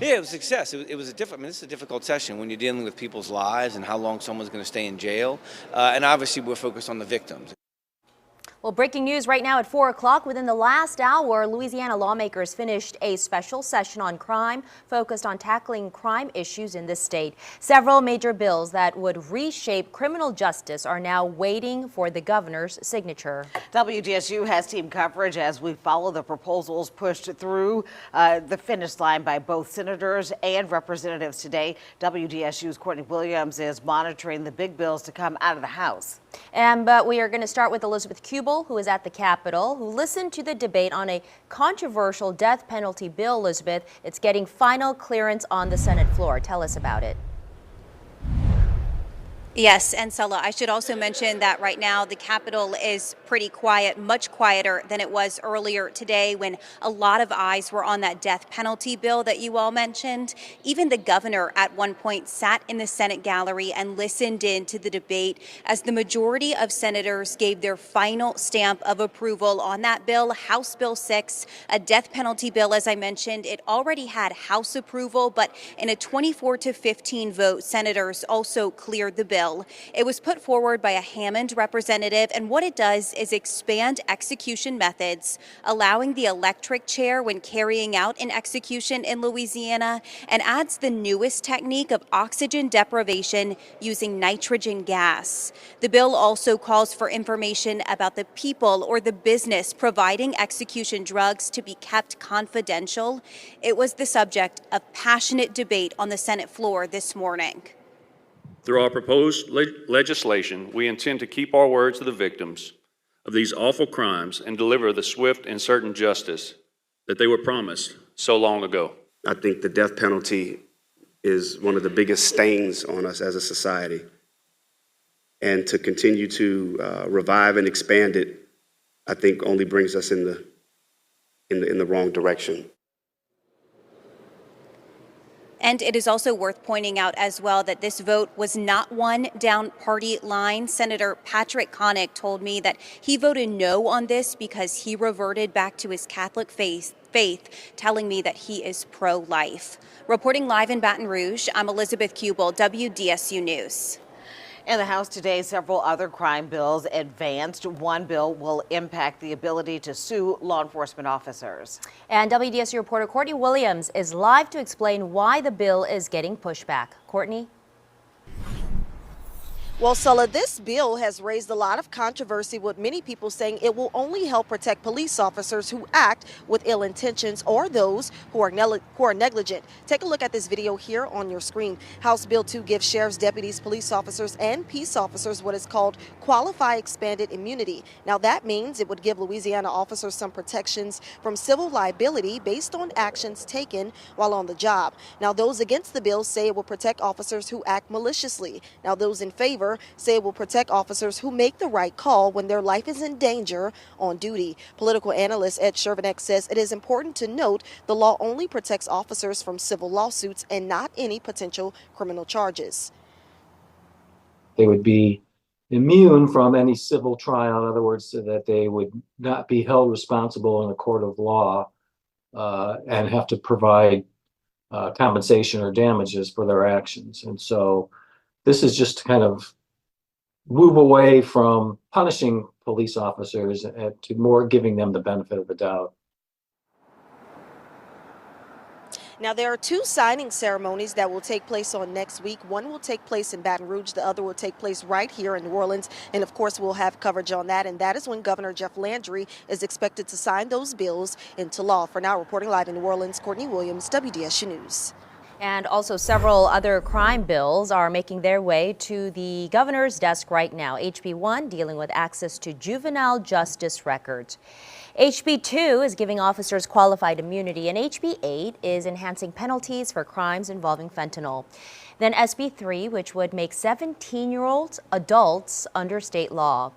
Yeah, it was a success. It was a different. I mean, this is a difficult session when you're dealing with people's lives and how long someone's going to stay in jail. And obviously, we're focused on the victims. Well, breaking news right now at 4 o'clock. Within the last hour, Louisiana lawmakers finished a special session on crime focused on tackling crime issues in the state. Several major bills that would reshape criminal justice are now waiting for the governor's signature. WDSU has team coverage as we follow the proposals pushed through the finish line by both senators and representatives today. WDSU's Courtney Williams is monitoring the big bills to come out of the House. But we are going to start with Elizabeth Kubel, who is at the Capitol, who listened to the debate on a controversial death penalty bill. Elizabeth, it's getting final clearance on the Senate floor. Tell us about it. Yes, and Sella, I should also mention that right now the Capitol is pretty quiet, much quieter than it was earlier today when a lot of eyes were on that death penalty bill that you all mentioned. Even the governor at one point sat in the Senate gallery and listened in to the debate as the majority of senators gave their final stamp of approval on that bill, House Bill 6, a death penalty bill. As I mentioned, it already had House approval, but in a 24-15 vote, senators also cleared the bill. It was put forward by a Hammond representative, and what it does is expand execution methods, allowing the electric chair when carrying out an execution in Louisiana, and adds the newest technique of oxygen deprivation using nitrogen gas. The bill also calls for information about the people or the business providing execution drugs to be kept confidential. It was the subject of passionate debate on the Senate floor this morning. Through our proposed legislation, we intend to keep our word to the victims of these awful crimes and deliver the swift and certain justice that they were promised so long ago. I think the death penalty is one of the biggest stains on us as a society. And to continue to revive and expand it, I think only brings us in the wrong direction. And it is also worth pointing out as well that this vote was not won down party lines. Senator Patrick Connick told me that he voted no on this because he reverted back to his Catholic faith, telling me that he is pro-life. Reporting live in Baton Rouge, I'm Elizabeth Kubel, WDSU News. In the House today, several other crime bills advanced. One bill will impact the ability to sue law enforcement officers. And WDSU reporter Courtney Williams is live to explain why the bill is getting pushed back. Courtney? Well, Sulla, this bill has raised a lot of controversy, with many people saying it will only help protect police officers who act with ill intentions or those who are negligent. Take a look at this video here on your screen. House Bill 2 gives sheriff's deputies, police officers, and peace officers what is called qualified expanded immunity. Now, that means it would give Louisiana officers some protections from civil liability based on actions taken while on the job. Now, those against the bill say it will protect officers who act maliciously. Now, those in favor say it will protect officers who make the right call when their life is in danger on duty. Political analyst Ed Shervanek says it is important to note the law only protects officers from civil lawsuits and not any potential criminal charges. They would be immune from any civil trial, in other words, so that they would not be held responsible in a court of law and have to provide compensation or damages for their actions. And so this is just to kind of move away from punishing police officers and to more giving them the benefit of the doubt. Now, there are two signing ceremonies that will take place on next week. One will take place in Baton Rouge. The other will take place right here in New Orleans. And of course, we'll have coverage on that. And that is when Governor Jeff Landry is expected to sign those bills into law. For now, reporting live in New Orleans, Courtney Williams, WDSU News. And also several other crime bills are making their way to the governor's desk right now. HB 1 dealing with access to juvenile justice records. HB 2 is giving officers qualified immunity, and HB 8 is enhancing penalties for crimes involving fentanyl. Then SB 3, which would make 17-year-olds adults under state law.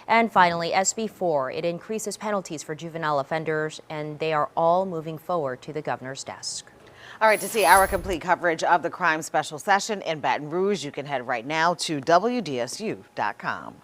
And finally, SB 4, it increases penalties for juvenile offenders, and they are all moving forward to the governor's desk. All right, to see our complete coverage of the crime special session in Baton Rouge, you can head right now to WDSU.com.